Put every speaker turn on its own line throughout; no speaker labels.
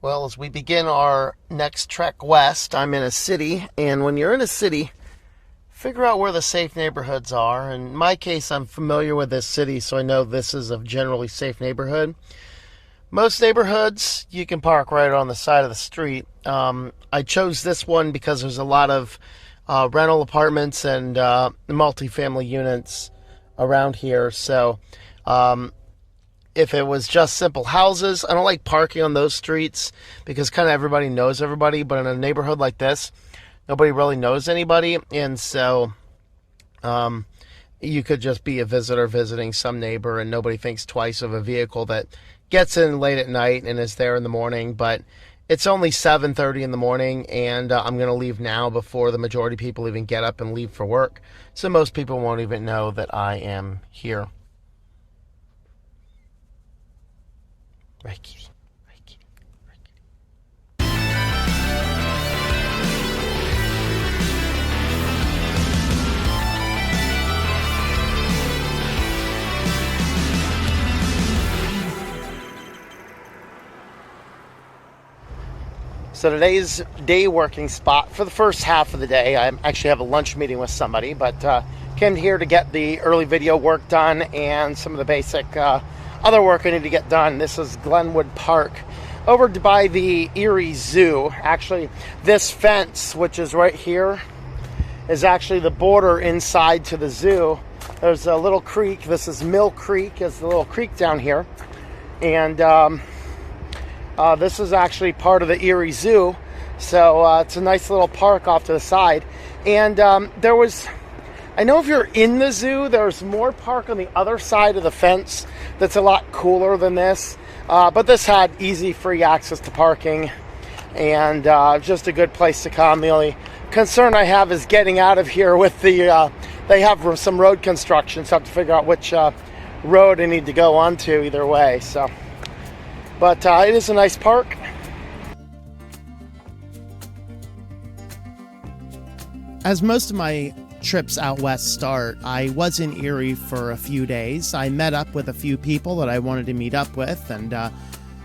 Well, as we begin our next trek west, I'm in a city, and when you're in a city, figure out where the safe neighborhoods are. In my case, I'm familiar with this city, so I know this is a generally safe neighborhood. Most neighborhoods, you can park right on the side of the street. I chose this one because there's a lot of rental apartments and multifamily units around here, so if it was just simple houses, I don't like parking on those streets because kind of everybody knows everybody. But in a neighborhood like this, nobody really knows anybody. And so you could just be a visitor visiting some neighbor and nobody thinks twice of a vehicle that gets in late at night and is there in the morning. But it's only 7:30 in the morning, and I'm going to leave now before the majority of people even get up and leave for work. So most people won't even know that I am here. Right, kitty. Right, kitty. Right, kitty. So today's day working spot for the first half of the day. I actually have a lunch meeting with somebody, but came here to get the early video work done and some of the basic other work I need to get done. This is Glenwood Park over by the Erie Zoo. Actually, this fence, which is right here, is actually the border inside to the zoo. There's a little creek. This is Mill Creek, is the little creek down here. And this is actually part of the Erie Zoo. So it's a nice little park off to the side. And I know if you're in the zoo, there's more park on the other side of the fence that's a lot cooler than this. But this had easy, free access to parking and just a good place to come. The only concern I have is getting out of here with the, they have some road construction, so I have to figure out which road I need to go onto either way. So, but it is a nice park. As most of my trips out west start, I was in Erie for a few days. I met up with a few people that I wanted to meet up with and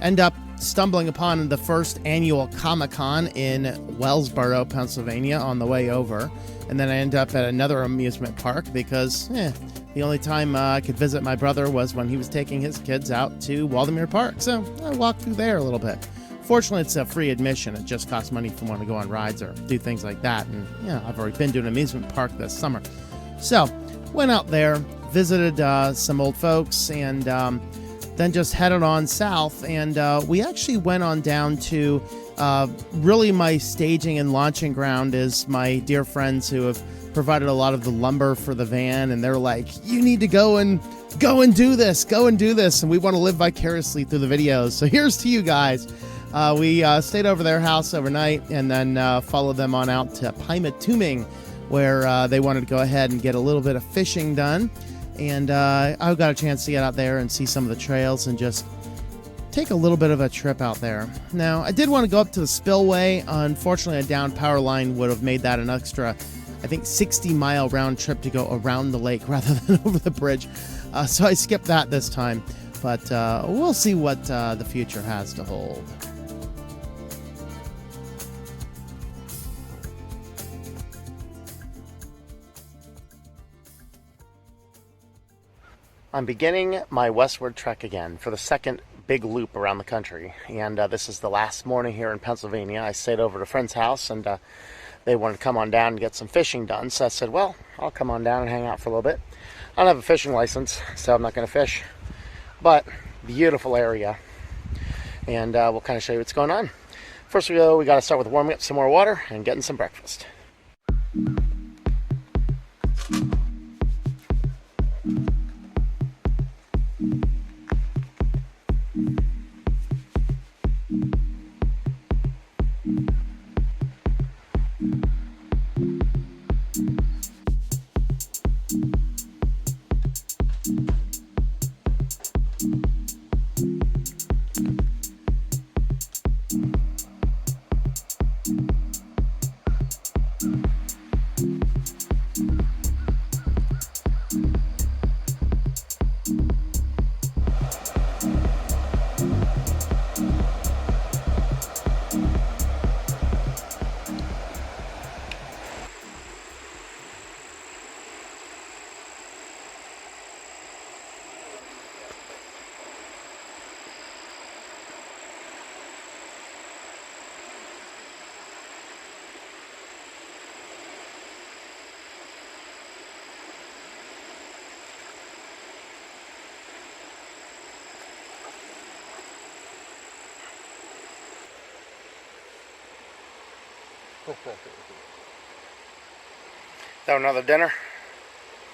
end up stumbling upon the first annual Comic-Con in Wellsboro, Pennsylvania on the way over. And then I ended up at another amusement park because the only time I could visit my brother was when he was taking his kids out to Waldameer Park. So I walked through there a little bit. Fortunately, it's a free admission. It just costs money if you want to go on rides or do things like that. And yeah, I've already been to an amusement park this summer. So went out there, visited some old folks, and then just headed on south. And we actually went on down to really my staging and launching ground is my dear friends who have provided a lot of the lumber for the van. And they're like, you need to go and do this. And we want to live vicariously through the videos. So here's to you guys. We stayed over their house overnight and then followed them on out to Pymatuning, where they wanted to go ahead and get a little bit of fishing done. And I got a chance to get out there and see some of the trails and just take a little bit of a trip out there. Now, I did want to go up to the spillway. Unfortunately, a downed power line would have made that an extra, I think, 60-mile round trip to go around the lake rather than over the bridge. So I skipped that this time. But we'll see what the future has to hold. I'm beginning my westward trek again for the second big loop around the country. And this is the last morning here in Pennsylvania. I stayed over at a friend's house and they wanted to come on down and get some fishing done. So I said, well, I'll come on down and hang out for a little bit. I don't have a fishing license, so I'm not going to fish. But beautiful area. And we'll kind of show you what's going on. First we got to start with warming up some more water and getting some breakfast. That another dinner?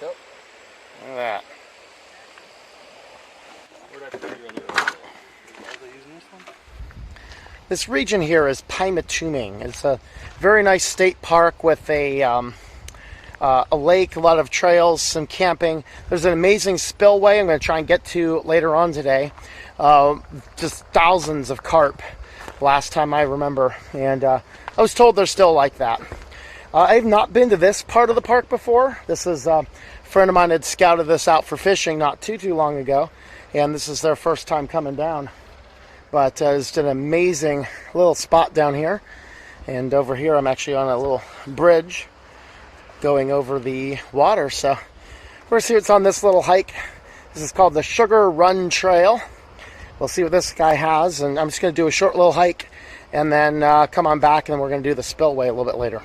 Yep.
Look at that.
Where'd I put you anyway? Are they using this one?
This region here is Pymatuning. It's a very nice state park with a lake, a lot of trails, some camping. There's an amazing spillway I'm going to try and get to later on today. Just thousands of carp last time I remember. And I was told they're still like that. I've not been to this part of the park before. This is a friend of mine had scouted this out for fishing not too long ago. And this is their first time coming down. But it's an amazing little spot down here. And over here I'm actually on a little bridge going over the water. So we're going to see what's on this little hike. This is called the Sugar Run Trail. We'll see what this guy has. And I'm just going to do a short little hike and then come on back, and then we're going to do the spillway a little bit later.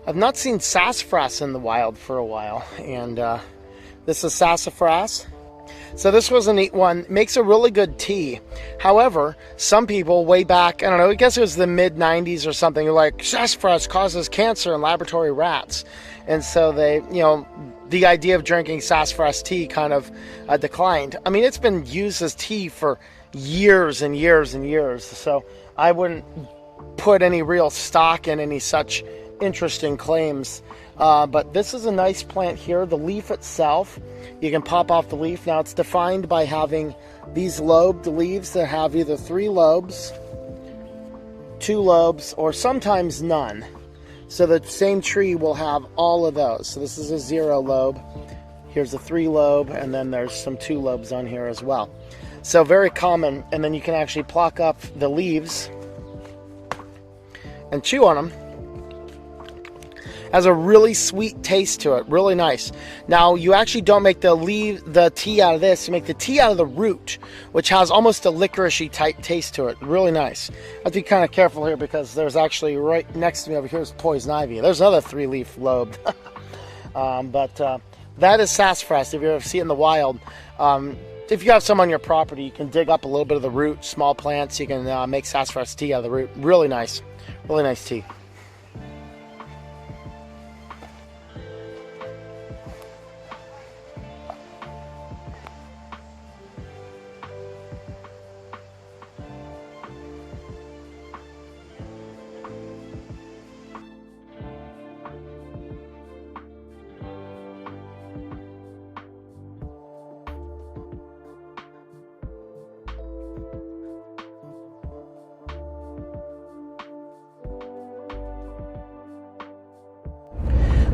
I've not seen sassafras in the wild for a while, and this is sassafras. So this was a neat one. Makes a really good tea. However, some people way back, I don't know, I guess it was the mid-90s or something, were like, sassafras causes cancer in laboratory rats. And so they, the idea of drinking sassafras tea kind of declined. I mean, it's been used as tea for years and years and years. So I wouldn't put any real stock in any such interesting claims, but this is a nice plant here. The leaf itself, you can pop off the leaf. Now it's defined by having these lobed leaves that have either 3 lobes, 2 lobes, or sometimes none. So the same tree will have all of those. So this is a 0 lobe, here's a 3 lobe, and then there's some 2 lobes on here as well. So very common. And then you can actually pluck up the leaves and chew on them. Has a really sweet taste to it, really nice. Now you actually don't make the tea out of this, you make the tea out of the root, which has almost a licoricey type taste to it. Really nice. I have to be kind of careful here because there's actually right next to me over here is poison ivy. There's another 3-leaf lobe. But that is sassafras if you ever see it in the wild. If you have some on your property, you can dig up a little bit of the root, small plants, you can make sassafras tea out of the root. Really nice tea.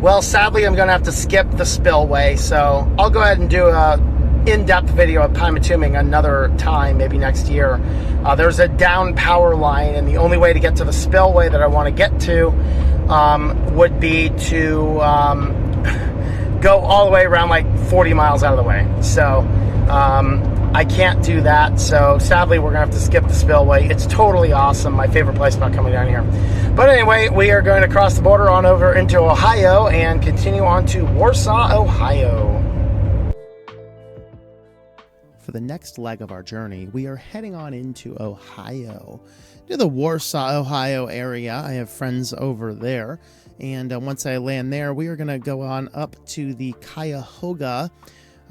Well, sadly, I'm going to have to skip the spillway, so I'll go ahead and do a in-depth video of Pymatuning another time, maybe next year. There's a down power line, and the only way to get to the spillway that I want to get to would be to go all the way around like 40 miles out of the way. So I can't do that, so sadly we're going to have to skip the spillway. It's totally awesome. My favorite place about coming down here. But anyway, we are going to cross the border on over into Ohio and continue on to Warsaw, Ohio. For the next leg of our journey, we are heading on into Ohio, to the Warsaw, Ohio area. I have friends over there, and once I land there, we are going to go on up to the Cuyahoga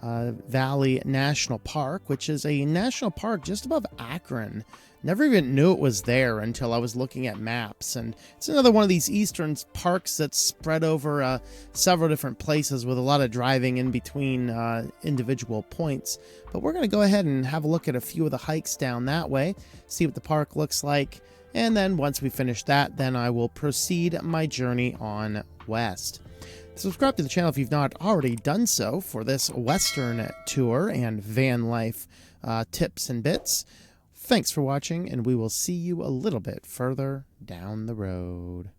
Valley National Park, which is a national park just above Akron, Never even knew it was there until I was looking at maps. And it's another one of these eastern parks that's spread over several different places with a lot of driving in between individual points. But we're going to go ahead and have a look at a few of the hikes down that way, see what the park looks like. And then once we finish that, then I will proceed my journey on west. Subscribe to the channel if you've not already done so for this Western tour and van life tips and bits. Thanks for watching, and we will see you a little bit further down the road.